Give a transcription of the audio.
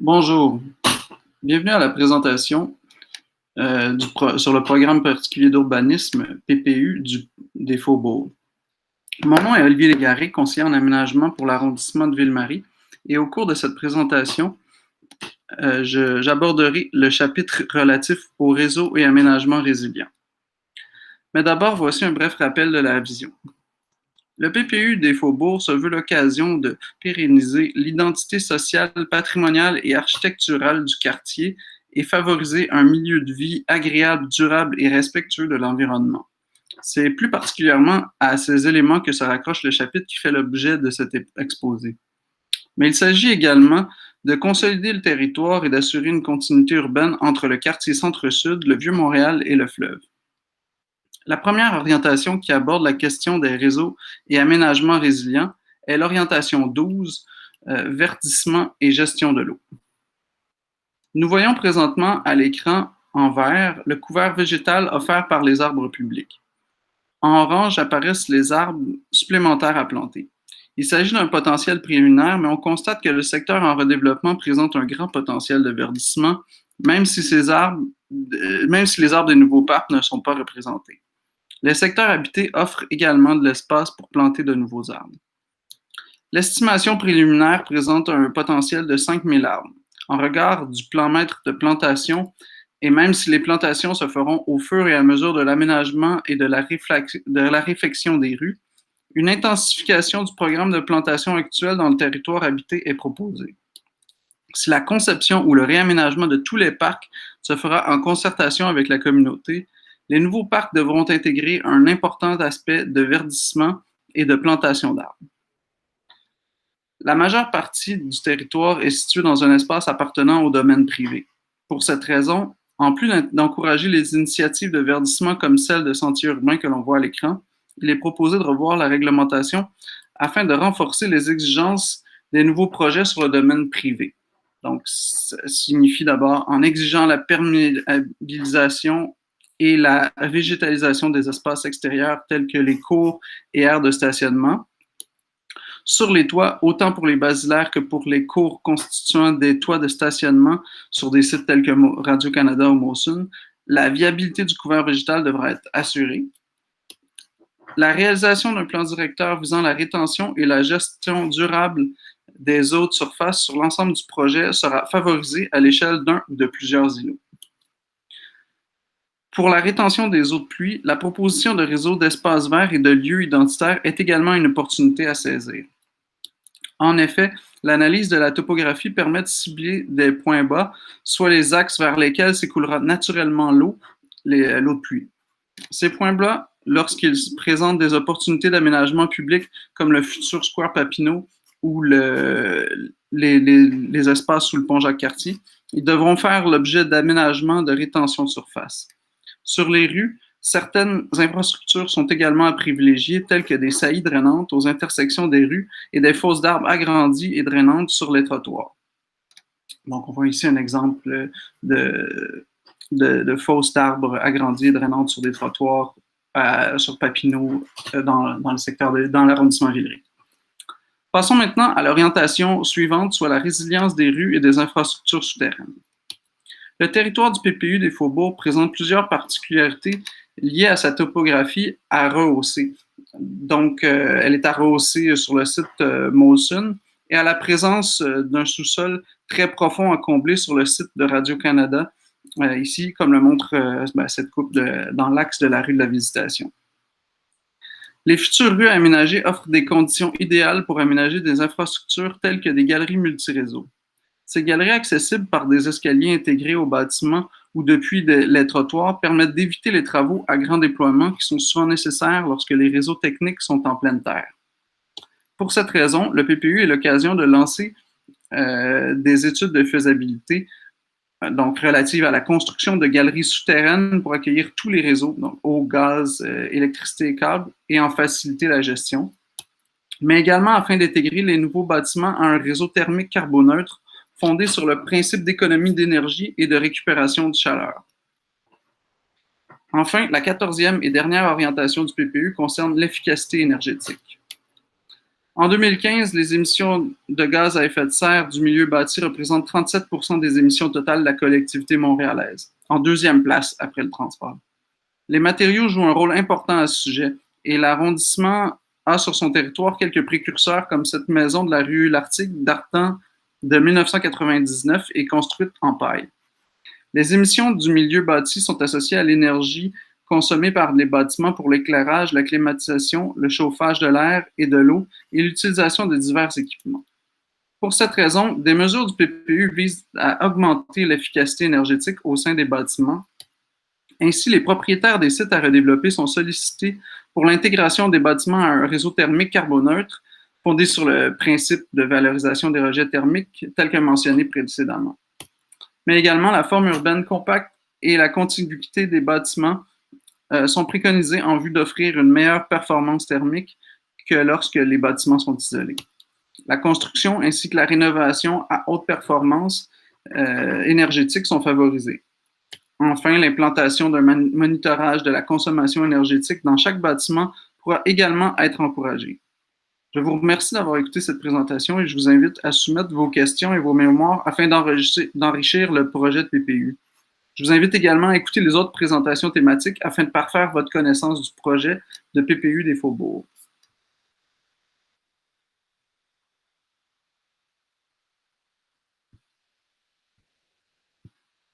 Bonjour, bienvenue à la présentation sur le programme particulier d'urbanisme PPU des Faubourgs. Mon nom est Olivier Légaré, conseiller en aménagement pour l'arrondissement de Ville-Marie, et au cours de cette présentation, j'aborderai le chapitre relatif au réseau et aménagement résilient. Mais d'abord, voici un bref rappel de la vision. Le PPU des Faubourgs se veut l'occasion de pérenniser l'identité sociale, patrimoniale et architecturale du quartier et favoriser un milieu de vie agréable, durable et respectueux de l'environnement. C'est plus particulièrement à ces éléments que se raccroche le chapitre qui fait l'objet de cet exposé. Mais il s'agit également de consolider le territoire et d'assurer une continuité urbaine entre le quartier centre-sud, le Vieux-Montréal et le fleuve. La première orientation qui aborde la question des réseaux et aménagements résilients est l'orientation 12, verdissement et gestion de l'eau. Nous voyons présentement à l'écran en vert le couvert végétal offert par les arbres publics. En orange apparaissent les arbres supplémentaires à planter. Il s'agit d'un potentiel préliminaire, mais on constate que le secteur en redéveloppement présente un grand potentiel de verdissement, même si les arbres des nouveaux parcs ne sont pas représentés. Les secteurs habités offrent également de l'espace pour planter de nouveaux arbres. L'estimation préliminaire présente un potentiel de 5 000 arbres. En regard du plan maître de plantation, et même si les plantations se feront au fur et à mesure de l'aménagement et de la réfection des rues, une intensification du programme de plantation actuel dans le territoire habité est proposée. Si la conception ou le réaménagement de tous les parcs se fera en concertation avec la communauté, les nouveaux parcs devront intégrer un important aspect de verdissement et de plantation d'arbres. La majeure partie du territoire est située dans un espace appartenant au domaine privé. Pour cette raison, en plus d'encourager les initiatives de verdissement comme celle de sentiers urbains que l'on voit à l'écran, il est proposé de revoir la réglementation afin de renforcer les exigences des nouveaux projets sur le domaine privé. Donc, ça signifie d'abord en exigeant la perméabilisation et la végétalisation des espaces extérieurs tels que les cours et aires de stationnement. Sur les toits, autant pour les basilaires que pour les cours constituant des toits de stationnement sur des sites tels que Radio-Canada ou Molson, la viabilité du couvert végétal devra être assurée. La réalisation d'un plan directeur visant la rétention et la gestion durable des eaux de surface sur l'ensemble du projet sera favorisée à l'échelle d'un ou de plusieurs îlots. Pour la rétention des eaux de pluie, la proposition de réseaux d'espaces verts et de lieux identitaires est également une opportunité à saisir. En effet, l'analyse de la topographie permet de cibler des points bas, soit les axes vers lesquels s'écoulera naturellement l'eau de pluie. Ces points bas, lorsqu'ils présentent des opportunités d'aménagement public comme le futur Square Papineau ou les espaces sous le pont Jacques-Cartier, ils devront faire l'objet d'aménagements de rétention de surface. Sur les rues, certaines infrastructures sont également à privilégier, telles que des saillies drainantes aux intersections des rues et des fosses d'arbres agrandies et drainantes sur les trottoirs. Donc, on voit ici un exemple de fosses d'arbres agrandies et drainantes sur des trottoirs sur Papineau dans l'arrondissement Villeray. Passons maintenant à l'orientation suivante, soit la résilience des rues et des infrastructures souterraines. Le territoire du PPU des Faubourgs présente plusieurs particularités liées à sa topographie à rehausser. Donc, elle est à rehausser sur le site Molson et à la présence d'un sous-sol très profond à combler sur le site de Radio-Canada, ici, comme le montre cette coupe dans l'axe de la rue de la Visitation. Les futures rues aménagées offrent des conditions idéales pour aménager des infrastructures telles que des galeries multiréseaux. Ces galeries accessibles par des escaliers intégrés au bâtiment ou depuis les trottoirs permettent d'éviter les travaux à grand déploiement qui sont souvent nécessaires lorsque les réseaux techniques sont en pleine terre. Pour cette raison, le PPU est l'occasion de lancer des études de faisabilité donc relatives à la construction de galeries souterraines pour accueillir tous les réseaux, donc eau, gaz, électricité et câbles, et en faciliter la gestion, mais également afin d'intégrer les nouveaux bâtiments à un réseau thermique carboneutre fondé sur le principe d'économie d'énergie et de récupération de chaleur. Enfin, la 14e et dernière orientation du PPU concerne l'efficacité énergétique. En 2015, les émissions de gaz à effet de serre du milieu bâti représentent 37 des émissions totales de la collectivité montréalaise, en deuxième place après le transport. Les matériaux jouent un rôle important à ce sujet et l'arrondissement a sur son territoire quelques précurseurs comme cette maison de la rue L'Artigue datant de 1999 et construite en paille. Les émissions du milieu bâti sont associées à l'énergie consommée par les bâtiments pour l'éclairage, la climatisation, le chauffage de l'air et de l'eau et l'utilisation de divers équipements. Pour cette raison, des mesures du PPU visent à augmenter l'efficacité énergétique au sein des bâtiments. Ainsi, les propriétaires des sites à redévelopper sont sollicités pour l'intégration des bâtiments à un réseau thermique carboneutre fondé sur le principe de valorisation des rejets thermiques tel que mentionné précédemment. Mais également, la forme urbaine compacte et la contiguïté des bâtiments sont préconisés en vue d'offrir une meilleure performance thermique que lorsque les bâtiments sont isolés. La construction ainsi que la rénovation à haute performance énergétique sont favorisées. Enfin, l'implantation d'un monitorage de la consommation énergétique dans chaque bâtiment pourra également être encouragée. Je vous remercie d'avoir écouté cette présentation et je vous invite à soumettre vos questions et vos mémoires afin d'enrichir le projet de PPU. Je vous invite également à écouter les autres présentations thématiques afin de parfaire votre connaissance du projet de PPU des Faubourgs.